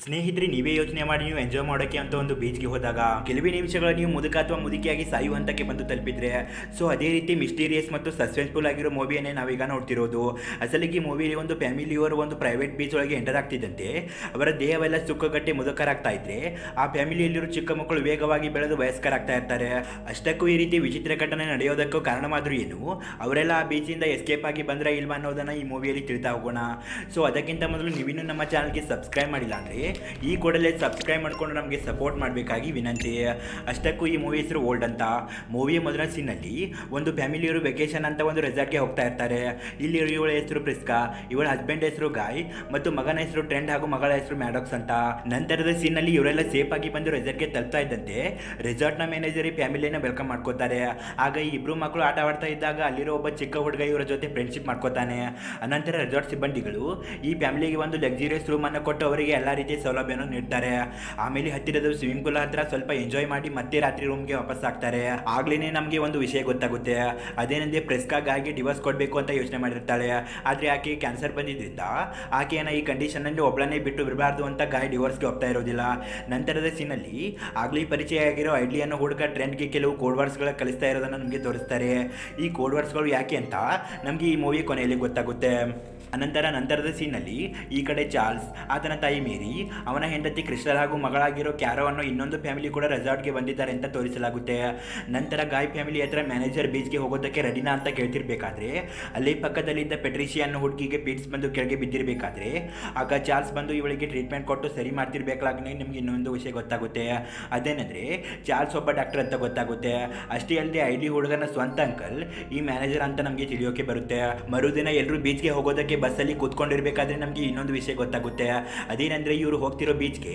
ಸ್ನೇಹಿತರೆ, ನೀವೇ ಯೋಚನೆ ಮಾಡಿ ನೀವು ಎಂಜಾಯ್ ಮಾಡೋಕ್ಕೆ ಅಂತ ಒಂದು ಬೀಚ್ಗೆ ಹೋದಾಗ ಕೆಲವೇ ನಿಮಿಷಗಳು ನೀವು ಮುದುಕ ಅಥವಾ ಮುದುಕಿಯಾಗಿ ಸಾಯುವ ಹಂತಕ್ಕೆ ಬಂದು ತಲುಪಿದ್ರೆ, ಸೊ ಅದೇ ರೀತಿ ಮಿಸ್ಟೀರಿಯಸ್ ಮತ್ತು ಸಸ್ಪೆನ್ಸ್ಫುಲ್ ಆಗಿರೋ ಮೂವಿಯನ್ನೇ ನಾವೀಗ ನೋಡ್ತಿರೋದು. ಅಸಲಿಗೆ ಮೂವಿಯಲ್ಲಿ ಒಂದು ಫ್ಯಾಮಿಲಿಯವರು ಒಂದು ಪ್ರೈವೇಟ್ ಬೀಚ್ ಒಳಗೆ ಎಂಟರ್ ಆಗ್ತಿದ್ದಂತೆ ಅವರ ದೇಹವೆಲ್ಲ ಸುಕ್ಕಗಟ್ಟಿ ಮುದುಕರಾಗ್ತಾ ಇದ್ರೆ, ಆ ಫ್ಯಾಮಿಲಿಯಲ್ಲಿರೋ ಚಿಕ್ಕ ಮಕ್ಕಳು ವೇಗವಾಗಿ ಬೆಳೆದು ವಯಸ್ಕರಾಗ್ತಾ ಇರ್ತಾರೆ. ಅಷ್ಟಕ್ಕೂ ಈ ರೀತಿ ವಿಚಿತ್ರ ಘಟನೆ ನಡೆಯೋದಕ್ಕೂ ಕಾರಣವಾದ್ರೂ ಏನು, ಅವರೆಲ್ಲ ಆ ಬೀಚಿಂದ ಎಸ್ಕೇಪ್ ಆಗಿ ಬಂದ್ರೆ ಇಲ್ವಾ ಅನ್ನೋದನ್ನ ಈ ಮೂವಿಯಲ್ಲಿ ತಿಳಿತಾ ಹೋಗೋಣ. ಸೊ ಅದಕ್ಕಿಂತ ಮೊದಲು ನೀವಿನ್ನೂ ನಮ್ಮ ಚಾನಲ್ಗೆ ಸಬ್ಸ್ಕ್ರೈಬ್ ಮಾಡಿಲ್ಲ ಅಂದರೆ ಈ ಕೂಡಲೇ ಸಬ್ಸ್ಕ್ರೈಬ್ ಮಾಡಿಕೊಂಡು ನಮಗೆ ಸಪೋರ್ಟ್ ಮಾಡಬೇಕಾಗಿ ವಿನಂತಿ. ಅಷ್ಟಕ್ಕೂ ಈ ಮೂವಿ ಹೆಸರು ಓಲ್ಡ್ ಅಂತ. ಮೂವಿಯ ಮೊದಲ ಸೀನಲ್ಲಿ ಒಂದು ಫ್ಯಾಮಿಲಿಯವರು ವೆಕೇಶನ್ ಅಂತ ಒಂದು ರೆಸಾರ್ಟ್ಗೆ ಹೋಗ್ತಾ ಇರ್ತಾರೆ. ಇಲ್ಲಿ ಇವಳ ಹೆಸರು ಪ್ರಿಸ್ಕಾ, ಇವಳ ಹಸ್ಬೆಂಡ್ ಹೆಸರು ಗಾಯ್ ಮತ್ತು ಮಗನ ಹೆಸರು ಟ್ರೆಂಡ್ ಹಾಗೂ ಮಗಳ ಹೆಸರು ಮ್ಯಾಡಾಕ್ಸ್ ಅಂತ. ನಂತರದ ಸೀನಲ್ಲಿ ಇವರೆಲ್ಲ ಸೇಫ್ ಆಗಿ ಬಂದು ರೆಸಾರ್ಟ್ಗೆ ತಲುಪ್ತಾ ಇದ್ದಂತೆ ರೆಸಾರ್ಟ್ನ ಮ್ಯಾನೇಜರ್ ಈ ಫ್ಯಾಮಿಲಿನ ವೆಲ್ಕಮ್ ಮಾಡ್ಕೋತಾರೆ. ಆಗ ಈ ಇಬ್ರು ಮಕ್ಕಳು ಆಟ ಆಡ್ತಾ ಇದ್ದಾಗ ಅಲ್ಲಿರೋ ಒಬ್ಬ ಚಿಕ್ಕ ಹುಡುಗ ಇವರ ಜೊತೆ ಫ್ರೆಂಡ್ಶಿಪ್ ಮಾಡ್ಕೋತಾನೆ. ಅನಂತರ ರೆಸಾರ್ಟ್ ಸಿಬ್ಬಂದಿಗಳು ಈ ಫ್ಯಾಮಿಲಿಗೆ ಒಂದು ಲಕ್ಸುರಿಯಸ್ ರೂಮ್ ಅನ್ನು ಕೊಟ್ಟು ಅವರಿಗೆ ಎಲ್ಲ ರೀತಿಯ ಸೌಲಭ್ಯವನ್ನು ನೀಡ್ತಾರೆ. ಆಮೇಲೆ ಹತ್ತಿರದ ಸ್ವಿಮ್ಮಿಂಗ್ ಪೂಲ್ ಹತ್ರ ಸ್ವಲ್ಪ ಎಂಜಾಯ್ ಮಾಡಿ ಮತ್ತೆ ರಾತ್ರಿ ರೂಮ್ಗೆ ವಾಪಸ್ ಆಗ್ತಾರೆ. ಆಗ್ಲೇನೆ ನಮಗೆ ಒಂದು ವಿಷಯ ಗೊತ್ತಾಗುತ್ತೆ. ಅದೇನಂದ್ರೆ ಪ್ರೆಸ್ಕಾ ಗಾಯ್ಗೆ ಡಿವೋರ್ಸ್ ಕೊಡಬೇಕು ಅಂತ ಯೋಚನೆ ಮಾಡಿರ್ತಾಳೆ. ಆದರೆ ಆಕೆ ಕ್ಯಾನ್ಸರ್ ಬಂದಿದ್ದರಿಂದ ಆಕೆಯನ್ನು ಈ ಕಂಡೀಷನ್ನಲ್ಲಿ ಒಬ್ಬಳನ್ನೇ ಬಿಟ್ಟು ಬಿಡಬಾರ್ದು ಅಂತ ಗಾಯ್ ಡಿವೋರ್ಸ್ಗೆ ಹೋಗ್ತಾ ಇರೋದಿಲ್ಲ. ನಂತರದ ಸೀನಲ್ಲಿ ಆಗ್ಲೇ ಪರಿಚಯ ಆಗಿರೋ ಐಡ್ಲಿಯನ್ನು ಹುಡುಗ ಟ್ರೆಂಡ್ಗೆ ಕೆಲವು ಕೋಡ್ ವರ್ಡ್ಸ್ಗಳ ಕಲಿಸ್ತಾ ಇರೋದನ್ನು ನಮಗೆ ತೋರಿಸ್ತಾರೆ. ಈ ಕೋಡ್ ವರ್ಡ್ಸ್ಗಳು ಯಾಕೆ ಅಂತ ನಮಗೆ ಈ ಮೂವಿ ಕೊನೆಯಲ್ಲಿ ಗೊತ್ತಾಗುತ್ತೆ. ನಂತರದ ಸೀನಲ್ಲಿ ಈ ಕಡೆ ಚಾರ್ಲ್ಸ್, ಆತನ ತಾಯಿ ಮೇರಿ, ಅವನ ಹೆಂಡತಿ ಕ್ರಿಸ್ಟಲ್ ಹಾಗೂ ಮಗಳಾಗಿರೋ ಕ್ಯಾರೋ ಅನ್ನೋ ಇನ್ನೊಂದು ಫ್ಯಾಮಿಲಿ ಕೂಡ ರೆಸಾರ್ಟ್ಗೆ ಬಂದಿದ್ದಾರೆ ಅಂತ ತೋರಿಸಲಾಗುತ್ತೆ. ನಂತರ ಗಾಯ್ ಫ್ಯಾಮಿಲಿ ಹತ್ರ ಮ್ಯಾನೇಜರ್ ಬೀಚ್ಗೆ ಹೋಗೋದಕ್ಕೆ ರೆಡಿನಾ ಅಂತ ಕೇಳ್ತಿರ್ಬೇಕಾದ್ರೆ ಅಲ್ಲಿ ಪಕ್ಕದಲ್ಲಿದ್ದ ಪೆಟ್ರಿಷಿಯಾ ಅನ್ನೋ ಹುಡುಗಿಗೆ ಪೀಟ್ಸ್ ಬಂದು ಕೆಳಗೆ ಬಿದ್ದಿರಬೇಕಾದ್ರೆ ಆಗ ಚಾರ್ಲ್ಸ್ ಬಂದು ಇವಳಿಗೆ ಟ್ರೀಟ್ಮೆಂಟ್ ಕೊಟ್ಟು ಸರಿ ಮಾಡ್ತಿರ್ಬೇಕಾದ್ರೆ ನಿಮ್ಗೆ ಇನ್ನೊಂದು ವಿಷಯ ಗೊತ್ತಾಗುತ್ತೆ. ಅದೇನೆಂದರೆ ಚಾರ್ಲ್ಸ್ ಒಬ್ಬ ಡಾಕ್ಟರ್ ಅಂತ ಗೊತ್ತಾಗುತ್ತೆ. ಅಷ್ಟೇ ಅಲ್ಲದೆ ಐಡಿ ಹುಡುಗನ ಸ್ವಂತ ಅಂಕಲ್ ಈ ಮ್ಯಾನೇಜರ್ ಅಂತ ನಮಗೆ ತಿಳಿಯೋಕೆ ಬರುತ್ತೆ. ಮರುದಿನ ಎಲ್ಲರೂ ಬೀಚ್ಗೆ ಹೋಗೋದಕ್ಕೆ ಬಸ್ಸಲ್ಲಿ ಕೂತ್ಕೊಂಡಿರ್ಬೇಕಾದ್ರೆ ನಮಗೆ ಇನ್ನೊಂದು ವಿಷಯ ಗೊತ್ತಾಗುತ್ತೆ. ಅದೇನೆಂದರೆ ಇವರು ಹೋಗ್ತಿರೋ ಬೀಚ್ಗೆ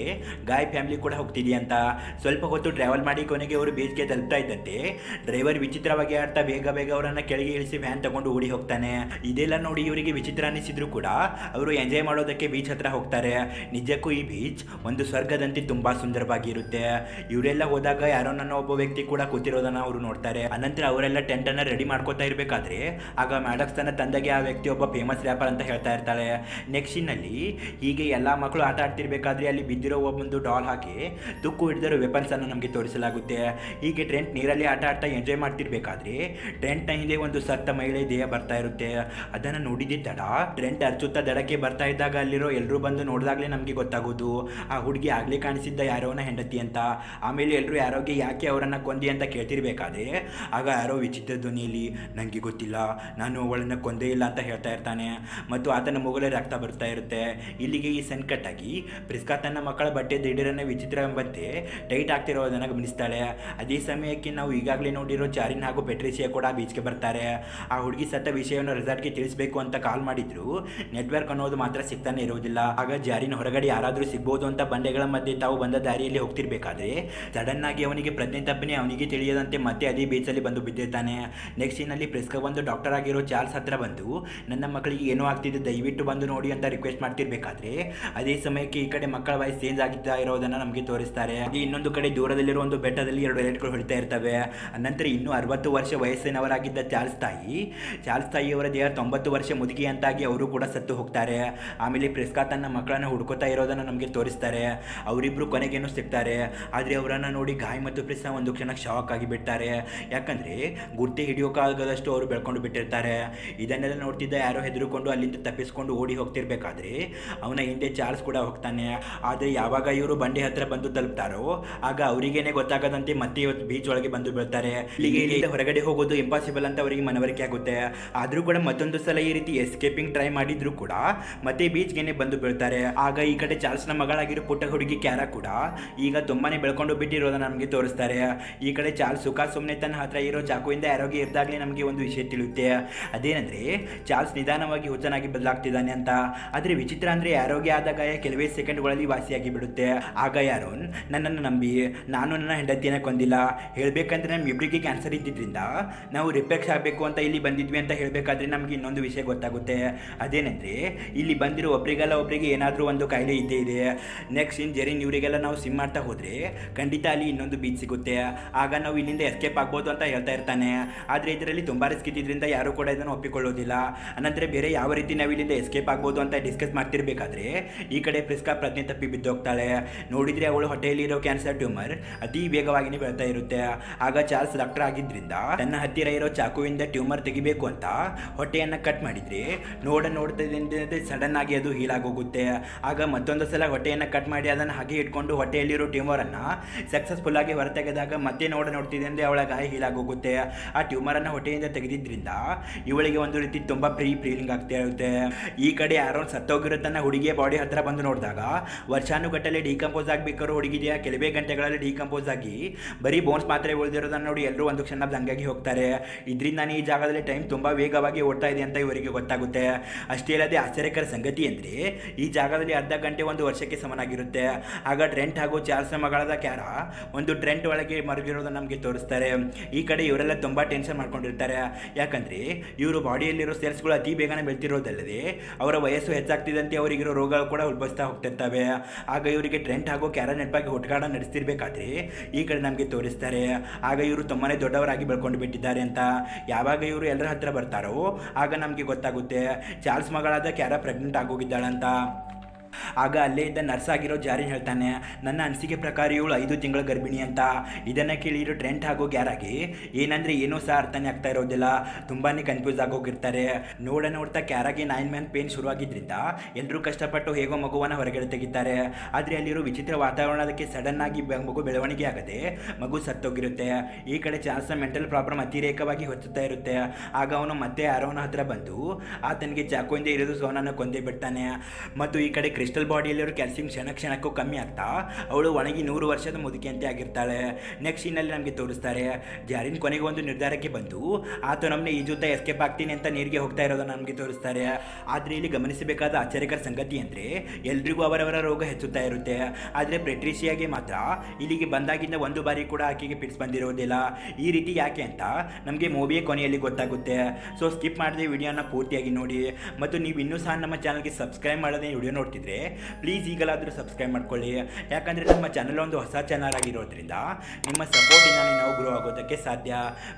ಗಾಯ್ ಫ್ಯಾಮಿಲಿ ಕೂಡ ಹೋಗ್ತಿದೆಯಾ ಅಂತ. ಸ್ವಲ್ಪ ಹೊತ್ತು ಟ್ರಾವೆಲ್ ಮಾಡಿ ಕೊನೆಗೆ ಅವರು ಬೀಚ್ಗೆ ತಲುಪ್ತಾ ಇದ್ದಂತೆ ಡ್ರೈವರ್ ವಿಚಿತ್ರವಾಗಿ ಆಡ್ತಾ ಬೇಗ ಅವರನ್ನು ಕೆಳಗೆ ಇಳಿಸಿ ವ್ಯಾನ್ ತಗೊಂಡು ಓಡಿ ಹೋಗ್ತಾನೆ. ಇದೆಲ್ಲ ನೋಡಿ ಇವರಿಗೆ ವಿಚಿತ್ರ ಅನಿಸಿದ್ರು ಕೂಡ ಅವರು ಎಂಜಾಯ್ ಮಾಡೋದಕ್ಕೆ ಬೀಚ್ ಹತ್ರ ಹೋಗ್ತಾರೆ. ನಿಜಕ್ಕೂ ಈ ಬೀಚ್ ಒಂದು ಸ್ವರ್ಗದಂತೆ ತುಂಬಾ ಸುಂದರವಾಗಿರುತ್ತೆ. ಇವರೆಲ್ಲ ಹೋದಾಗ ಯಾರೋ ನನ್ನ ಒಬ್ಬ ವ್ಯಕ್ತಿ ಕೂಡ ಕೂತಿರೋದನ್ನ ಅವರು ನೋಡ್ತಾರೆ. ಅನಂತರ ಅವರೆಲ್ಲ ಟೆಂಟ್ ಅನ್ನ ರೆಡಿ ಮಾಡ್ಕೋತಾ ಇರಬೇಕಾದ್ರೆ ಆಗ ಮ್ಯಾಡಕ್ಸ್ ತನ್ನ ತಂದೆಗೆ ಆ ವ್ಯಕ್ತಿ ಒಬ್ಬ ಫೇಮಸ್ ರ್ಯಾಪರ್ ಅಂತ ಹೇಳ್ತಾ ಇರ್ತಾಳೆ. ನೆಕ್ಸ್ಟ್ ಸೀನಲ್ಲಿ ಹೀಗೆ ಎಲ್ಲ ಮಕ್ಕಳು ಆಟ ಆಡ್ತಿರ್ಬೇಕಾದ್ರೆ ಅಲ್ಲಿ ಬಿದ್ದಿರೋ ಒಬ್ಬೊಂದು ಡಾಲ್ ಹಾಕಿ ತುಕ್ಕು ಹಿಡಿದಿರೋ ವೆಪನ್ಸ್ ಅನ್ನು ನಮಗೆ ತೋರಿಸಲಾಗುತ್ತೆ. ಹೀಗೆ ಟ್ರೆಂಟ್ ನೀರಲ್ಲಿ ಆಟ ಆಡ್ತಾ ಎಂಜಾಯ್ ಮಾಡ್ತಿರ್ಬೇಕಾದ್ರೆ ಟ್ರೆಂಟ್ನ ಹಿಂದೆ ಒಂದು ಸತ್ತ ಮಹಿಳೆ ದೇಹ ಬರ್ತಾ ಇರುತ್ತೆ. ಅದನ್ನು ನೋಡಿದ್ದ ತಡ ಟ್ರೆಂಟ್ ಅರ್ಚುತ್ತಾ ದಡಕ್ಕೆ ಬರ್ತಾ ಇದ್ದಾಗ ಅಲ್ಲಿರೋ ಎಲ್ಲರೂ ಬಂದು ನೋಡಿದಾಗಲೇ ನಮಗೆ ಗೊತ್ತಾಗೋದು ಆ ಹುಡುಗಿ ಆಗಲೇ ಕಾಣಿಸಿದ್ದ ಯಾರೋನ ಹೆಂಡತಿ ಅಂತ. ಆಮೇಲೆ ಎಲ್ಲರೂ ಯಾರೋಗೆ ಯಾಕೆ ಅವರನ್ನು ಕೊಂದಿ ಅಂತ ಕೇಳ್ತಿರ್ಬೇಕಾದ್ರೆ ಆಗ ಯಾರೋ ವಿಚಿತ್ರ ಧ್ವನಿಯಲ್ಲಿ ನನಗೆ ಗೊತ್ತಿಲ್ಲ, ನಾನು ಅವಳನ್ನು ಕೊಂದೇ ಇಲ್ಲ ಅಂತ ಹೇಳ್ತಾ ಇರ್ತಾನೆ ಮತ್ತು ಆತನ ಮುಗಲೇ ರಕ್ತ ಬರ್ತಾ ಇರುತ್ತೆ. ಇಲ್ಲಿಗೆ ಈ ಸೆನ್ ಕಟ್ ಆಗಿ ಪ್ರಿಸ್ಕಾ ತನ್ನ ಮಕ್ಕಳ ಬಟ್ಟೆ ದಿಢೀರನ್ನೇ ವಿಚಿತ್ರ ಎಂಬಂತೆ ಟೈಟ್ ಆಗ್ತಿರೋದನ್ನು ಗಮನಿಸ್ತಾಳೆ. ಅದೇ ಸಮಯಕ್ಕೆ ನಾವು ಈಗಾಗಲೇ ನೋಡಿರೋ ಚಾರಿನ್ ಹಾಗೂ ಪೆಟ್ರಿಷಿಯಾ ಕೂಡ ಬೀಚ್ಗೆ ಬರ್ತಾರೆ. ಆ ಹುಡುಗಿ ಸತ್ತ ವಿಷಯವನ್ನು ರೆಸಾರ್ಟ್ಗೆ ತಿಳಿಸಬೇಕು ಅಂತ ಕಾಲ್ ಮಾಡಿದ್ರು ನೆಟ್ವರ್ಕ್ ಅನ್ನೋದು ಮಾತ್ರ ಸಿಗ್ತಾನೆ ಇರೋದಿಲ್ಲ. ಆಗ ಜಾರಿನ್ ಹೊರಗಡೆ ಯಾರಾದರೂ ಸಿಗ್ಬೋದು ಅಂತ ಬಂಡೆಗಳ ಮಧ್ಯೆ ತಾವು ಬಂದ ದಾರಿಯಲ್ಲಿ ಹೋಗ್ತಿರ್ಬೇಕಾದ್ರೆ ಸಡನ್ ಆಗಿ ಅವನಿಗೆ ಪ್ರಜ್ಞೆ ತಪ್ಪನೆ ಅವನಿಗೆ ತಿಳಿಯದಂತೆ ಮತ್ತೆ ಅದೇ ಬೀಚಲ್ಲಿ ಬಂದು ಬಿದ್ದಿರ್ತಾನೆ. ನೆಕ್ಸ್ಟ್ ಸೀನಲ್ಲಿ ಪ್ರಿಸ್ಕಾ ಒಂದು ಡಾಕ್ಟರ್ ಆಗಿರೋ ಚಾರ್ಲ್ಸ್ ಹತ್ರ ಬಂದು ನನ್ನ ಮಕ್ಕಳಿಗೆ ಏನೋ ಆಗ್ತಿದೆ ದಯವಿಟ್ಟು ಬಂದು ನೋಡಿ ಅಂತ ರಿಕ್ವೆಸ್ಟ್ ಮಾಡ್ತಿರ್ಬೇಕಾದ್ರೆ ಅದೇ ಸಮಯಕ್ಕೆ ಈ ಕಡೆ ಮಕ್ಕಳ ವಾಯ್ಸ್ ಚೇಂಜ್ ಆಗಿದ್ದ ಇರೋದನ್ನ ನಮಗೆ ತೋರಿಸ್ತಾರೆ. ಇನ್ನೊಂದು ಕಡೆ ದೂರದಲ್ಲಿರೋ ಒಂದು ಬೆಟ್ಟದಲ್ಲಿ ಎರಡು ಲೈಟ್ಗಳು ಹೊಡಿತಾ ಇರ್ತವೆ. ನಂತರ ಇನ್ನೂ 60 ವರ್ಷ ವಯಸ್ಸಿನವರಾಗಿದ್ದ ಚಾರ್ಲ್ಸ್ ತಾಯಿಯವರ ದೇಹ 90 ವರ್ಷ ಮುದುಕಿ ಅಂತಾಗಿ ಅವರು ಕೂಡ ಸತ್ತು ಹೋಗ್ತಾರೆ. ಆಮೇಲೆ ಪ್ರಿಸ್ಕಾ ತನ್ನ ಮಕ್ಕಳನ್ನು ಹುಡುಕೋತಾ ಇರೋದನ್ನ ನಮಗೆ ತೋರಿಸ್ತಾರೆ. ಅವರಿಬ್ರು ಕೊನೆಗೇನು ಸಿಗ್ತಾರೆ. ಆದರೆ ಅವರನ್ನು ನೋಡಿ ಗಾಯ್ ಮತ್ತು ಪ್ರಿಸ್ಕಾ ಒಂದು ಕ್ಷಣ ಶಾಕ್ ಆಗಿ ಬಿಡ್ತಾರೆ. ಯಾಕಂದ್ರೆ ಗುರ್ತಿ ಹಿಡಿಯೋಕ್ಕಾಗದಷ್ಟು ಅವರು ಬೆಳ್ಕೊಂಡು ಬಿಟ್ಟಿರ್ತಾರೆ. ಇದನ್ನೆಲ್ಲ ನೋಡ್ತಿದ್ದ ಯಾರೋ ಹೆದರುಕೊಂಡು ಅಲ್ಲಿಂದ ತಪ್ಪಿಸ್ಕೊಂಡು ಓಡಿ ಹೋಗ್ತಿರ್ಬೇಕಾದ್ರೆ ಅವನ ಹಿಂದೆ ಚಾರ್ಲ್ಸ್ ಕೂಡ ಹೋಗ್ತಾನೆ. ಆದರೆ ಯಾವಾಗ ಇವರು ಬಂಡೆ ಹತ್ರ ಬಂದು ತಲುಪ್ತಾರೋ ಆಗ ಅವರಿಗೇನೆ ಗೊತ್ತಾಗದಂತೆ ಮತ್ತೆ ಇವತ್ತು ಬೀಚ್ ಒಳಗೆ ಬಂದು ಬೀಳ್ತಾರೆ. ಇಲ್ಲಿಗೆ ಹೊರಗಡೆ ಹೋಗೋದು ಇಂಪಾಸಿಬಲ್ ಅಂತ ಅವರಿಗೆ ಮನವರಿಕೆ ಆಗುತ್ತೆ. ಆದರೂ ಕೂಡ ಮತ್ತೊಂದು ಸಲ ಈ ರೀತಿ ಎಸ್ಕೇಪಿಂಗ್ ಟ್ರೈ ಮಾಡಿದ್ರು ಕೂಡ ಮತ್ತೆ ಬೀಚ್ಗೆನೆ ಬಂದು ಬೀಳ್ತಾರೆ. ಆಗ ಈ ಕಡೆ ಚಾರ್ಲ್ಸ್ನ ಮಗಳಾಗಿರೋ ಪುಟ್ಟ ಹುಡುಗಿ ಕ್ಯಾರಾ ಕೂಡ ಈಗ ತುಂಬಾನೇ ಬೆಳ್ಕೊಂಡು ಬಿಟ್ಟಿರೋದನ್ನ ನಮಗೆ ತೋರಿಸ್ತಾರೆ. ಈ ಕಡೆ ಚಾರ್ಲ್ಸ್ ಸುಖ ಸುಮ್ಮನೆ ತನ್ನ ಹತ್ರ ಇರೋ ಚಾಕುವಿಂದ ಆರೋಗ್ಯ ಇದ್ದಾಗಲೇ ನಮಗೆ ಒಂದು ವಿಷಯ ತಿಳಿಯುತ್ತೆ. ಅದೇನಂದ್ರೆ ಚಾರ್ಲ್ಸ್ ನಿಧಾನವಾಗಿ ಹುಚ್ಚನಾಗಿ ಬದಲಾಗ್ತಿದ್ದಾನೆ ಅಂತ. ಆದರೆ ವಿಚಿತ್ರ ಅಂದರೆ ಆರೋಗ್ಯ ಆದ ಗಾಯ ಕೆಲವೇ ಸೆಕೆಂಡ್ಗಳಲ್ಲಿ ವಾಸಿಯಾಗಿ ಬಿಡುತ್ತೆ. ಆಗ ಯಾರೋನ್ ನನ್ನನ್ನು ನಂಬಿ ನಾನು ನನ್ನ ಹೆಂಡತಿಯನ್ನು ಕೊಂದಿಲ್ಲ, ಹೇಳಬೇಕಂದ್ರೆ ನಮ್ಮಿಬ್ಬರಿಗೆ ಕ್ಯಾನ್ಸರ್ ಇದ್ದಿದ್ದರಿಂದ ನಾವು ರಿಪೇಕ್ಸ್ ಆಗಬೇಕು ಅಂತ ಇಲ್ಲಿ ಬಂದಿದ್ವಿ ಅಂತ ಹೇಳಬೇಕಾದ್ರೆ ನಮಗೆ ಇನ್ನೊಂದು ವಿಷಯ ಗೊತ್ತಾಗುತ್ತೆ. ಅದೇನೆಂದರೆ ಇಲ್ಲಿ ಬಂದಿರೋ ಒಬ್ಬರಿಗೆ ಏನಾದರೂ ಒಂದು ಕಾಯಿಲೆ ಇದ್ದೇ ಇದೆ. ನೆಕ್ಸ್ಟ್ ಇನ್ ಜೆರಿನ್ ಇವರಿಗೆಲ್ಲ ನಾವು ಸಿಮ್ ಮಾಡ್ತಾ ಹೋದರೆ ಖಂಡಿತ ಅಲ್ಲಿ ಇನ್ನೊಂದು ಬೀಚ್ ಸಿಗುತ್ತೆ. ಆಗ ನಾವು ಇಲ್ಲಿಂದ ಎಸ್ಕೇಪ್ ಆಗ್ಬೋದು ಅಂತ ಹೇಳ್ತಾ ಇರ್ತಾನೆ. ಆದರೆ ಇದರಲ್ಲಿ ತುಂಬ ರಿಸ್ಕ್ ಇದ್ದಿದ್ದರಿಂದ ಯಾರೂ ಕೂಡ ಇದನ್ನು ಒಪ್ಪಿಕೊಳ್ಳೋದಿಲ್ಲ. ಅನಂತರ ಬೇರೆ ಯಾವ ರೀತಿ ನಾವು ಇಲ್ಲಿಂದ ಎಸ್ಕೇಪ್ ಆಗ್ಬೋದು ಅಂತ ಡಿಸ್ಕಸ್ ಮಾಡ್ತಿರ್ಬೇಕಾದ್ರೆ ಈ ಕಡೆ ಪ್ರಿಸ್ಕಾ ಪ್ರಜ್ಞೆ ತಪ್ಪಿ ಬಿದ್ದೋಗ್ತಾಳೆ. ನೋಡಿದ್ರೆ ಅವಳು ಹೊಟ್ಟೆಯಲ್ಲಿರೋ ಕ್ಯಾನ್ಸರ್ ಟ್ಯೂಮರ್ ಅತಿ ವೇಗವಾಗಿ ಬೆಳ್ತಾ ಇರುತ್ತೆ. ಆಗ ಚಾರ್ಲ್ಸ್ ಡಾಕ್ಟರ್ ಆಗಿದ್ರಿಂದ ತನ್ನ ಹತ್ತಿರ ಇರೋ ಚಾಕುವಿಂದ ಟ್ಯೂಮರ್ ತೆಗಿಬೇಕು ಅಂತ ಹೊಟ್ಟೆಯನ್ನು ಕಟ್ ಮಾಡಿದ್ರೆ ನೋಡ್ತಿದ್ದಂತೆ ಸಡನ್ ಆಗಿ ಅದು ಹೀಲ್ ಆಗೋಗುತ್ತೆ. ಆಗ ಮತ್ತೊಂದು ಸಲ ಹೊಟ್ಟೆಯನ್ನು ಕಟ್ ಮಾಡಿ ಅದನ್ನು ಹಾಗೆ ಇಟ್ಕೊಂಡು ಹೊಟ್ಟೆಯಲ್ಲಿರೋ ಟ್ಯೂಮರನ್ನು ಸಕ್ಸಸ್ಫುಲ್ ಆಗಿ ಹೊರತೆಗೆದಾಗ ಮತ್ತೆ ನೋಡ್ತಿದ್ದಂತೆ ಅವಳ ಗಾಯ ಹೀಲ್ ಆಗೋಗುತ್ತೆ. ಆ ಟ್ಯೂಮರನ್ನು ಹೊಟ್ಟೆಯಿಂದ ತೆಗೆದಿದ್ರಿಂದ ಇವಳಿಗೆ ಒಂದು ರೀತಿ ತುಂಬ ಫೀಲಿಂಗ್ ಆಗ್ತಾ ಇರುತ್ತೆ. ಈ ಕಡೆ ಆರೋನ್ ಸತ್ತೋಗಿರೋ ತನ್ನ ಹುಡುಗಿಯ ಬಾಡಿ ಹತ್ರ ಬಂದು ನೋಡಿದಾಗ ವರ್ಷಾನುಗಟ್ಟಲೆ ಡಿಕಂಪೋಸ್ ಆಗಬೇಕಾದ್ರೂ ಹುಡುಗಿದೆಯಾ ಕೆಲವೇ ಗಂಟೆಗಳಲ್ಲಿ ಡಿಕಂಪೋಸ್ ಆಗಿ ಬರೀ ಬೋನ್ಸ್ ಮಾತ್ರ ಉಳಿದಿರೋದನ್ನು ನೋಡಿ ಎಲ್ಲರೂ ಒಂದು ಕ್ಷಣ ದಂಗಾಗಿ ಹೋಗ್ತಾರೆ. ಇದರಿಂದಾನೇ ಈ ಜಾಗದಲ್ಲಿ ಟೈಮ್ ತುಂಬ ವೇಗವಾಗಿ ಓಡ್ತಾ ಇದೆ ಅಂತ ಇವರಿಗೆ ಗೊತ್ತಾಗುತ್ತೆ. ಅಷ್ಟೇ ಅಲ್ಲದೆ ಆಶ್ಚರ್ಯಕರ ಸಂಗತಿ ಅಂದರೆ ಈ ಜಾಗದಲ್ಲಿ ಅರ್ಧ ಗಂಟೆ ಒಂದು ವರ್ಷಕ್ಕೆ ಸಮನಾಗಿರುತ್ತೆ. ಆಗ ಟ್ರೆಂಟ್ ಹಾಗೂ ಚಾರ್ಲ್ಸ್ನ ಮಗಳಾದ ಕ್ಯಾರಾ ಒಂದು ಟ್ರೆಂಟ್ ಒಳಗೆ ಮರುಗಿರೋದನ್ನು ನಮಗೆ ತೋರಿಸ್ತಾರೆ. ಈ ಕಡೆ ಇವರೆಲ್ಲ ತುಂಬ ಟೆನ್ಷನ್ ಮಾಡ್ಕೊಂಡಿರ್ತಾರೆ. ಯಾಕಂದರೆ ಇವರು ಬಾಡಿಯಲ್ಲಿರೋ ಸೆಲ್ಸ್ಗಳು ಅತಿ ಬೇಗನೆ ಬೆಳ್ತಿರೋದಲ್ಲದೆ ಅವರ ವಯಸ್ಸು ಹೆಚ್ಚಾಗ್ತಿದ್ದಂತೆ ಅವರಿಗಿರೋ ರೋಗಗಳು ಕೂಡ ಉದ್ಭವಿಸ್ತಾ ಹೋಗ್ತಿರ್ತವೆ. ಆಗ ಇವರಿಗೆ ಟ್ರೆಂಟ್ ಹಾಗೂ ಕ್ಯಾರಾ ನೆನಪಾಗಿ ಹುಡುಕಾಟ ನಡೆಸ್ತಿರ್ಬೇಕಾದ್ರೆ ಈ ಕಡೆ ನಮಗೆ ತೋರಿಸ್ತಾರೆ. ಆಗ ಇವರು ತುಂಬಾ ದೊಡ್ಡವರಾಗಿ ಬೆಳ್ಕೊಂಡು ಬಿಟ್ಟಿದ್ದಾರೆ ಅಂತ. ಯಾವಾಗ ಇವರು ಎಲ್ಲರ ಹತ್ರ ಬರ್ತಾರೋ ಆಗ ನಮಗೆ ಗೊತ್ತಾಗುತ್ತೆ ಚಾರ್ಲ್ಸ್ ಮಗಳಾದ ಕ್ಯಾರಾ ಪ್ರೆಗ್ನೆಂಟ್ ಆಗೋಗಿದ್ದಾಳಂತ. ಆಗ ಅಲ್ಲೇ ಇದ್ದ ನರ್ಸ್ ಆಗಿರೋ ಜಾರಿನ್ ಹೇಳ್ತಾನೆ, ನನ್ನ ಅನಿಸಿಕೆ ಪ್ರಕಾರ ಇವಳು 5 ತಿಂಗಳ ಗರ್ಭಿಣಿ ಅಂತ. ಇದನ್ನು ಕೇಳಿರೋ ಟ್ರೆಂಟ್ ಹಾಗೂ ಗ್ಯಾರಾಗಿ ಏನಂದರೆ ಏನೂ ಸಹ ಅರ್ಥನೇ ಆಗ್ತಾ ಇರೋದಿಲ್ಲ, ತುಂಬಾ ಕನ್ಫ್ಯೂಸ್ ಆಗೋಗಿರ್ತಾರೆ. ನೋಡ್ತಾ ಕ್ಯಾರಾಗಿ 9 ಮಂತ್ ಪೇನ್ ಶುರುವಾಗಿದ್ದರಿಂದ ಎಲ್ಲರೂ ಕಷ್ಟಪಟ್ಟು ಹೇಗೋ ಮಗುವನ್ನು ಹೊರಗಡೆ ತೆಗಿತಾರೆ. ಆದರೆ ಅಲ್ಲಿರೋ ವಿಚಿತ್ರ ವಾತಾವರಣದಕ್ಕೆ ಸಡನ್ ಆಗಿ ಮಗು ಬೆಳವಣಿಗೆ ಆಗದೆ ಮಗು ಸತ್ತೋಗಿರುತ್ತೆ. ಈ ಕಡೆ ಚಾರ್ಲ್ಸ್ನ ಮೆಂಟಲ್ ಪ್ರಾಬ್ಲಮ್ ಅತಿರೇಕವಾಗಿ ಹೊಚ್ಚುತ್ತಾ ಇರುತ್ತೆ. ಆಗ ಅವನು ಮತ್ತೆ ಆರೋನ ಹತ್ರ ಬಂದು ಆತನಿಗೆ ಚಾಕುವಿಂದ ಇರಿದು ಸೋನನ್ನು ಕೊಂದೇ ಬಿಡ್ತಾನೆ. ಮತ್ತು ಈ ಕಡೆ ಕ್ರಿಸ್ಟಲ್ ಬಾಡಿಯಲ್ಲಿರೋ ಕ್ಯಾಲ್ಸಿಯಂ ಕ್ಷಣಕ್ಕೂ ಕಮ್ಮಿ ಆಗ್ತಾ ಅವಳು ಒಣಗಿ 100 ವರ್ಷದ ಮುದುಕಿಯಂತೆ ಆಗಿರ್ತಾಳೆ. ನೆಕ್ಸ್ಟ್ ಸೀನಲ್ಲಿ ನಮಗೆ ತೋರಿಸ್ತಾರೆ ಜಾರಿನ್ ಕೊನೆಗೆ ಒಂದು ನಿರ್ಧಾರಕ್ಕೆ ಬಂದು ಆತ ನಮ್ಮನ್ನ ಈ ಜೊತೆ ಎಸ್ಕೇಪ್ ಆಗ್ತೀನಿ ಅಂತ ನೀರಿಗೆ ಹೋಗ್ತಾ ಇರೋದನ್ನು ನಮಗೆ ತೋರಿಸ್ತಾರೆ. ಆದರೆ ಇಲ್ಲಿ ಗಮನಿಸಬೇಕಾದ ಆಶ್ಚರ್ಯಕರ ಸಂಗತಿ ಅಂದರೆ ಎಲ್ರಿಗೂ ಅವರವರ ರೋಗ ಹೆಚ್ಚುತ್ತಾ ಇರುತ್ತೆ. ಆದರೆ ಪೆಟ್ರಿಷಿಯಾಗೆ ಮಾತ್ರ ಇಲ್ಲಿಗೆ ಬಂದಾಗಿಂದ ಒಂದು ಬಾರಿ ಕೂಡ ಆಕೆಗೆ ಪಿಟ್ಸ್ ಬಂದಿರೋದಿಲ್ಲ. ಈ ರೀತಿ ಯಾಕೆ ಅಂತ ನಮಗೆ ಮೂವಿಯ ಕೊನೆಯಲ್ಲಿ ಗೊತ್ತಾಗುತ್ತೆ. ಸೊ ಸ್ಕಿಪ್ ಮಾಡದೆ ವಿಡಿಯೋನ ಪೂರ್ತಿಯಾಗಿ ನೋಡಿ. ಮತ್ತು ನೀವು ಇನ್ನೂ ಸಹ ನಮ್ಮ ಚಾನಲ್ಗೆ ಸಬ್ಸ್ಕ್ರೈಬ್ ಮಾಡದೆ ವಿಡಿಯೋ ನೋಡ್ತಿದ್ರೆ ಪ್ಲೀಸ್ ಈಗಲಾದರೂ ಸಬ್ಸ್ಕ್ರೈಬ್ ಮಾಡ್ಕೊಳ್ಳಿ. ಯಾಕಂದರೆ ನಮ್ಮ ಚಾನಲ್ ಒಂದು ಹೊಸ ಚಾನಲ್ ಆಗಿರೋದ್ರಿಂದ ನಿಮ್ಮ ಸಪೋರ್ಟಿಂದಾನೇ ನಾವು ಗ್ರೋ ಆಗೋದಕ್ಕೆ ಸಾಧ್ಯ.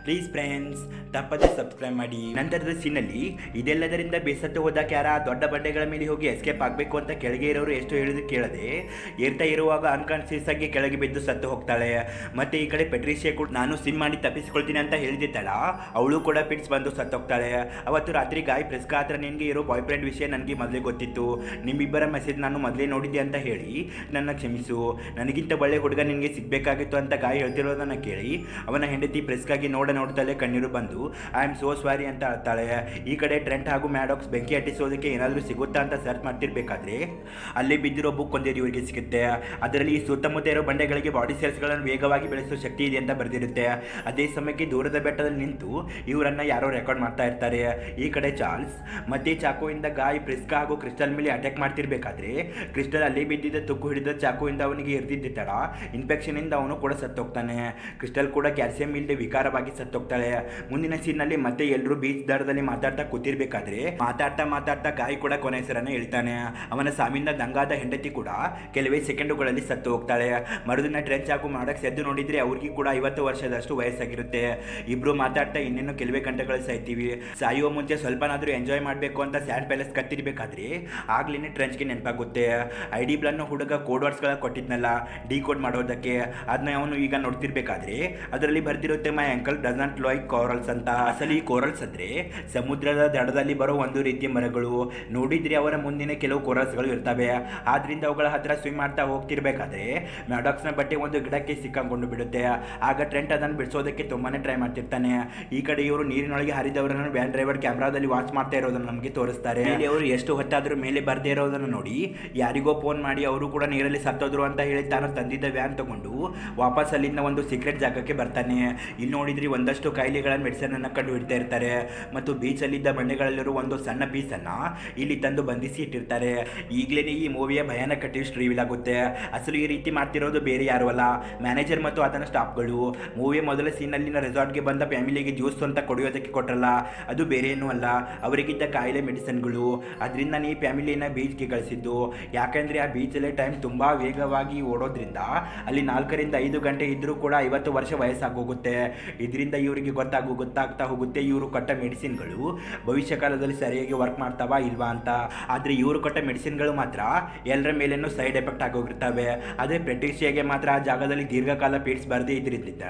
ಪ್ಲೀಸ್ ಫ್ರೆಂಡ್ಸ್ ತಪ್ಪದೆ ಸಬ್ಸ್ಕ್ರೈಬ್ ಮಾಡಿ. ನಂತರದ ಸೀನಲ್ಲಿ ಇದೆಲ್ಲದರಿಂದ ಬೇಸತ್ತು ಹೋದ ಕ್ಯಾರಾ ದೊಡ್ಡ ಬಂಡೆಗಳ ಮೇಲೆ ಹೋಗಿ ಎಸ್ಕೇಪ್ ಆಗಬೇಕು ಅಂತ ಕೆಳಗೆ ಇರೋರು ಎಷ್ಟು ಹೇಳಿದ್ರು ಕೇಳದೆ ಏರ್ತಾ ಇರುವಾಗ ಅನ್ಕಾನ್ಸಿಯಸ್ ಆಗಿ ಕೆಳಗೆ ಬಿದ್ದು ಸತ್ತು ಹೋಗ್ತಾಳೆ. ಮತ್ತು ಈ ಕಡೆ ಪೆಟ್ರಿಷಿಯಾ ಕೂಡ ನಾನು ಸಿಮ್ ಮಾಡಿ ತಪ್ಪಿಸ್ಕೊಳ್ತೀನಿ ಅಂತ ಹೇಳಿದ್ದಾಳ, ಅವಳು ಕೂಡ ಪಿಟ್ಸ್ ಬಂದು ಸತ್ತೋಗ್ತಾಳೆ. ಅವತ್ತು ರಾತ್ರಿ ಗಾಯ್ ಪ್ರಿಸ್ಕಾ ಹತ್ರ ನಿನಗೆ ಇರೋ ಬಾಯ್ ಫ್ರೆಂಡ್ ವಿಷಯ ನನಗೆ ಮೊದಲೇ ಗೊತ್ತಿತ್ತು, ನಿಮ್ಮಿಬ್ಬರ ಮೆಸೇಜ್ ನಾನು ಮೊದಲೇ ನೋಡಿದ್ದೆ ಅಂತ ಹೇಳಿ ನನ್ನ ಕ್ಷಮಿಸು, ನನಗಿಂತ ಒಳ್ಳೆ ಹುಡುಗ ನಿನಗೆ ಸಿಗಬೇಕಾಗಿತ್ತು ಅಂತ ಗಾಯ ಹೇಳ್ತಿರೋದನ್ನು ಕೇಳಿ ಅವನ ಹೆಂಡತಿ ಪ್ರಿಸ್ಕಾಗಿ ನೋಡ್ತಲೇ ಕಣ್ಣೀರು ಬಂದು ಐ ಆಮ್ ಸೋ ಸಾರಿ ಅಂತ ಹೇಳ್ತಾಳೆ. ಈ ಕಡೆ ಟ್ರೆಂಟ್ ಹಾಗೂ ಮ್ಯಾಡಾಕ್ಸ್ ಬೆಂಕಿ ಹಟ್ಟಿಸೋದಕ್ಕೆ ಏನಾದರೂ ಸಿಗುತ್ತಾ ಅಂತ ಸರ್ಚ್ ಮಾಡ್ತಿರ್ಬೇಕಾದ್ರೆ ಅಲ್ಲಿ ಬಿದ್ದಿರೋ ಬುಕ್ ಒಂದೇ ಇವರಿಗೆ ಸಿಗುತ್ತೆ. ಅದರಲ್ಲಿ ಸುತ್ತಮುತ್ತ ಇರೋ ಬಂಡೆಗಳಿಗೆ ಬಾಡಿ ಸೆಲ್ಸ್ಗಳನ್ನು ವೇಗವಾಗಿ ಬೆಳೆಸೋ ಶಕ್ತಿ ಇದೆ ಅಂತ ಬರೆದಿರುತ್ತೆ. ಅದೇ ಸಮಯಕ್ಕೆ ದೂರದ ಬೆಟ್ಟದಲ್ಲಿ ನಿಂತು ಇವರನ್ನು ಯಾರೋ ರೆಕಾರ್ಡ್ ಮಾಡ್ತಾ ಇರ್ತಾರೆ. ಈ ಕಡೆ ಚಾರ್ಲ್ಸ್ ಮತ್ತೆ ಚಾಕುವಿಂದ ಗಾಯ ಪ್ರಿಸ್ಕಾ ಹಾಗೂ ಕ್ರಿಸ್ಟಲ್ ಮೇಲೆ ಅಟ್ಯಾಕ್ ಮಾಡ್ತಿರ್ಬೇಕಾದ್ರೆ ಕ್ರಿಸ್ಟಲ್ ಅಲ್ಲಿ ಬಿದ್ದಿದ್ದ ತುಕ್ಕು ಹಿಡಿದ ಚಾಕುವಿಂದ ಅವನಿಗೆ ಇರ್ದಿದ್ದ ಇನ್ಫೆಕ್ಷನ್ ಇಂದ ಅವನು ಕೂಡ ಸತ್ತೋಗ್ತಾನೆ. ಕ್ರಿಸ್ಟಲ್ ಕೂಡ ಕ್ಯಾಲ್ಸಿಯಂ ಇಲ್ಲದೆ ವಿಕಾರವಾಗಿ ಸತ್ತೋಗ್ತಾಳೆ. ಮುಂದಿನ ಸೀನ್ನಲ್ಲಿ ಮತ್ತೆ ಎಲ್ಲರೂ ಬೀಚ್ ದಡದಲ್ಲಿ ಮಾತಾಡ್ತಾ ಕೂತಿರ್ಬೇಕಾದ್ರೆ ಮಾತಾಡ್ತಾ ಗಾಯ ಕೂಡ ಕೊನೆ ಹೆಸರನ್ನು ಹೇಳ್ತಾನೆ. ಅವನ ಸಾವಿನ ದಂಗಾದ ಹೆಂಡತಿ ಕೂಡ ಕೆಲವೇ ಸೆಕೆಂಡುಗಳಲ್ಲಿ ಸತ್ತು ಹೋಗ್ತಾಳೆ. ಮರುದಿನ ಟ್ರೆಂಚ್ ಹಾಗೂ ಮಾಡಕ್ಕೆ ಎದ್ದು ನೋಡಿದ್ರೆ ಅವ್ರಿಗೆ ಕೂಡ 50 ವರ್ಷದಷ್ಟು ವಯಸ್ಸಾಗಿರುತ್ತೆ. ಇಬ್ರು ಮಾತಾಡ್ತಾ ಇನ್ನೇನು ಕೆಲವೇ ಗಂಟೆಗಳು ಸಾಯ್ತೀವಿ. ಸಾಯುವ ಮುಂಚೆ ಸ್ವಲ್ಪನಾದರೂ ಎಂಜಾಯ್ ಮಾಡಬೇಕು ಅಂತ ಸ್ಯಾಂಡ್ ಪ್ಯಾಲೇಸ್ ಕತ್ತಿರ್ಬೇಕಾದ್ರೆ ಆಗ್ಲೇನೆ ಟ್ರೆಂಚ್ಗೆ ನೆನಪಾಗುತ್ತೆ. ID ಬ್ಲನ್ನು ಹುಡುಗ ಕೋಡ್ ವರ್ಡ್ಸ್ಗಳ ಕೊಟ್ಟಿದ್ನಲ್ಲ ಡಿಕೋಡ್ ಮಾಡೋದಕ್ಕೆ, ಅದನ್ನ ಅವನು ಈಗ ನೋಡ್ತಿರ್ಬೇಕಾದ್ರೆ ಅದರಲ್ಲಿ ಬರ್ದಿರುತ್ತೆ my uncle doesn't like corals ಅಂತ. ಅಸಲು ಈ ಕೋರಲ್ಸ್ ಅಂದ್ರೆ ಸಮುದ್ರದ ದಡದಲ್ಲಿ ಬರೋ ಒಂದು ರೀತಿಯ ಮರಗಳು. ನೋಡಿದ್ರೆ ಅವರ ಮುಂದಿನ ಕೆಲವು ಕೋರಲ್ಸ್ಗಳು ಇರ್ತವೆ. ಆದ್ರಿಂದ ಅವುಗಳ ಹತ್ರ ಸ್ವಿಮ್ ಮಾಡ್ತಾ ಹೋಗ್ತಿರ್ಬೇಕಾದ್ರೆ ಮ್ಯಾಡಾಕ್ಸ್ನ ಬಟ್ಟೆ ಒಂದು ಗಿಡಕ್ಕೆ ಸಿಕ್ಕಾಕೊಂಡು ಬಿಡುತ್ತೆ. ಆಗ ಟ್ರೆಂಟ್ ಅದನ್ನು ಬಿಡಿಸೋದಕ್ಕೆ ತುಂಬಾನೇ ಟ್ರೈ ಮಾಡ್ತಿರ್ತಾನೆ. ಈ ಕಡೆ ಇವರು ನೀರಿನೊಳಗೆ ಹರಿದವರನ್ನು ವ್ಯಾನ್ ಡ್ರೈವರ್ ಕ್ಯಾಮ್ರಾದಲ್ಲಿ ವಾಚ್ ಮಾಡ್ತಾ ಇರೋದನ್ನು ನಮಗೆ ತೋರಿಸ್ತಾರೆ. ಇಲ್ಲಿ ಅವರು ಎಷ್ಟು ಹೊತ್ತಾದರೂ ಮೇಲೆ ಬರ್ದೇ ಇರೋದನ್ನು ನೋಡಿ ಯಾರಿಗೋ ಫೋನ್ ಮಾಡಿ ಅವರು ಕೂಡ ನೀರಲ್ಲಿ ಸತ್ತೋದ್ರು ಅಂತ ಹೇಳಿ ತಾನು ತಂದಿದ್ದ ವ್ಯಾನ್ ತಗೊಂಡು ವಾಪಸ್ ಅಲ್ಲಿಂದ ಒಂದು ಸೀಕ್ರೆಟ್ ಜಾಗಕ್ಕೆ ಬರ್ತಾನೆ. ಇಲ್ಲಿ ನೋಡಿದ್ರೆ ಒಂದಷ್ಟು ಕಾಯಿಲೆಗಳ ಮೆಡಿಸನ್ ಅನ್ನು ಕಂಡು ಹಿಡ್ತಾ ಇರ್ತಾರೆ. ಮತ್ತು ಬೀಚಲ್ಲಿದ್ದ ಬಂಡೆಗಳಲ್ಲಿರುವ ಒಂದು ಸಣ್ಣ ಪೀಸನ್ನು ಇಲ್ಲಿ ತಂದು ಬಂಧಿಸಿ ಇಟ್ಟಿರ್ತಾರೆ. ಈಗಲೇ ಈ ಮೂವಿಯ ಭಯಾನಕ ಟ್ವಿಸ್ಟ್ ರಿವೀಲ್ ಆಗುತ್ತೆ. ಅಸಲು ಈ ರೀತಿ ಮಾಡ್ತಿರೋದು ಬೇರೆ ಯಾರು ಅಲ್ಲ, ಮ್ಯಾನೇಜರ್ ಮತ್ತು ಆತನ ಸ್ಟಾಫ್ಗಳು. ಮೂವಿಯ ಮೊದಲ ಸೀನಲ್ಲಿನ ರೆಸಾರ್ಟ್ಗೆ ಬಂದ ಫ್ಯಾಮಿಲಿಗೆ ಜ್ಯೂಸ್ ಅಂತ ಕೊಡಿಯೋದಕ್ಕೆ ಕೊಟ್ಟರಲ್ಲ, ಅದು ಬೇರೆ ಏನೂ ಅಲ್ಲ, ಅವರಿಗಿದ್ದ ಕಾಯಿಲೆ ಮೆಡಿಸನ್ಗಳು. ಅದರಿಂದ ಈ ಫ್ಯಾಮಿಲಿನ ಬೀಚ್ಗೆ ಕಳಿಸಿ ಕಳಿಸಿದ್ದು. ಯಾಕೆಂದರೆ ಆ ಬೀಚಲ್ಲಿ ಟೈಮ್ ತುಂಬ ವೇಗವಾಗಿ ಓಡೋದ್ರಿಂದ ಅಲ್ಲಿ 4ರಿಂದ 5 ಗಂಟೆ ಇದ್ದರೂ ಕೂಡ 50 ವರ್ಷ ವಯಸ್ಸಾಗೋಗುತ್ತೆ. ಇದರಿಂದ ಇವರಿಗೆ ಗೊತ್ತಾಗ್ತಾ ಹೋಗುತ್ತೆ ಇವರು ಕೊಟ್ಟ ಮೆಡಿಸಿನ್ಗಳು ಭವಿಷ್ಯ ಕಾಲದಲ್ಲಿ ಸರಿಯಾಗಿ ವರ್ಕ್ ಮಾಡ್ತಾವಾ ಇಲ್ವಾ ಅಂತ. ಆದರೆ ಇವರು ಕೊಟ್ಟ ಮೆಡಿಸಿನ್ಗಳು ಮಾತ್ರ ಎಲ್ಲರ ಮೇಲೇನೂ ಸೈಡ್ ಎಫೆಕ್ಟ್ ಆಗೋಗಿರ್ತವೆ. ಆದರೆ ಪ್ರೆಟಿಷಿಯಾಗೆ ಮಾತ್ರ ಆ ಜಾಗದಲ್ಲಿ ದೀರ್ಘಕಾಲ ಪೀಡ್ಸ್ ಬರದೇ ಇದ್ರಿಂದ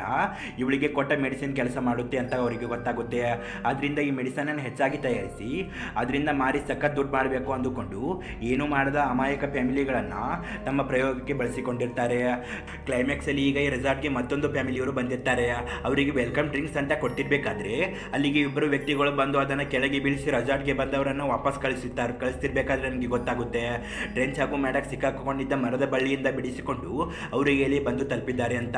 ಇವಳಿಗೆ ಕೊಟ್ಟ ಮೆಡಿಸಿನ್ ಕೆಲಸ ಮಾಡುತ್ತೆ ಅಂತ ಅವರಿಗೆ ಗೊತ್ತಾಗುತ್ತೆ. ಆದ್ದರಿಂದ ಈ ಮೆಡಿಸನನ್ನು ಹೆಚ್ಚಾಗಿ ತಯಾರಿಸಿ ಅದರಿಂದ ಮಾರಿ ಸಖತ್ ದುಡ್ಡು ಮಾಡಬೇಕು ಅಂದುಕೊಂಡು ಏನೂ ಮಾಡದ ಅಮಾಯಕ ಫ್ಯಾಮಿಲಿಗಳನ್ನು ತಮ್ಮ ಪ್ರಯೋಗಕ್ಕೆ ಬಳಸಿಕೊಂಡಿರ್ತಾರೆ. ಕ್ಲೈಮ್ಯಾಕ್ಸಲ್ಲಿ ಈಗ ಈ ರೆಸಾರ್ಟ್ಗೆ ಮತ್ತೊಂದು ಫ್ಯಾಮಿಲಿಯವರು ಬಂದಿರ್ತಾರೆ. ಅವರಿಗೆ ವೆಲ್ಕಮ್ ಡ್ರಿಂಕ್ಸ್ ಅಂತ ಕೊಡ್ತಿರ್ಬೇಕಾದ್ರೆ ಅಲ್ಲಿಗೆ ಇಬ್ಬರು ವ್ಯಕ್ತಿಗಳು ಬಂದು ಅದನ್ನು ಕೆಳಗೆ ಬೀಳಿಸಿ ರೆಸಾರ್ಟ್ಗೆ ಬಂದವರನ್ನು ವಾಪಸ್ ಕಳಿಸ್ತಿರ್ಬೇಕಾದ್ರೆ ನನಗೆ ಗೊತ್ತಾಗುತ್ತೆ ಟ್ರೆಂಚ್ ಹಾಗೂ ಮ್ಯಾಡಕ್ ಸಿಕ್ಕಾಕೊಂಡಿದ್ದ ಮರದ ಬಳ್ಳಿಯಿಂದ ಬಿಡಿಸಿಕೊಂಡು ಅವರಿಗೆ ಇಲ್ಲಿ ಬಂದು ತಲುಪಿದ್ದಾರೆ ಅಂತ.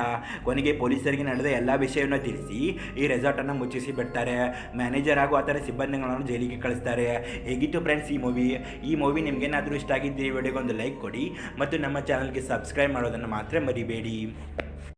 ಕೊನೆಗೆ ಪೊಲೀಸರಿಗೆ ನಡೆದ ಎಲ್ಲ ವಿಷಯವನ್ನು ತಿಳಿಸಿ ಈ ರೆಸಾರ್ಟನ್ನು ಮುಚ್ಚಿಸಿ ಬಿಡ್ತಾರೆ. ಮ್ಯಾನೇಜರ್ ಹಾಗೂ ಆತರ ಸಿಬ್ಬಂದಿಗಳನ್ನು ಜೈಲಿಗೆ ಕಳಿಸ್ತಾರೆ. ಹೇಗಿತ್ತು ಫ್ರೆಂಡ್ಸ್ ಈ ಮೂವಿ ನಿಮಗೇನಾದರೂ ಇಷ್ಟ ಆಗಿದ್ದರೆ ಈ ವಿಡಿಯೋಗೆ ಒಂದು ಲೈಕ್ ಕೊಡಿ ಮತ್ತು ನಮ್ಮ ಚಾನಲ್ಗೆ ಸಬ್ಸ್ಕ್ರೈಬ್ ಮಾಡೋದನ್ನು ಮಾತ್ರ ಮರಿಬೇಡಿ.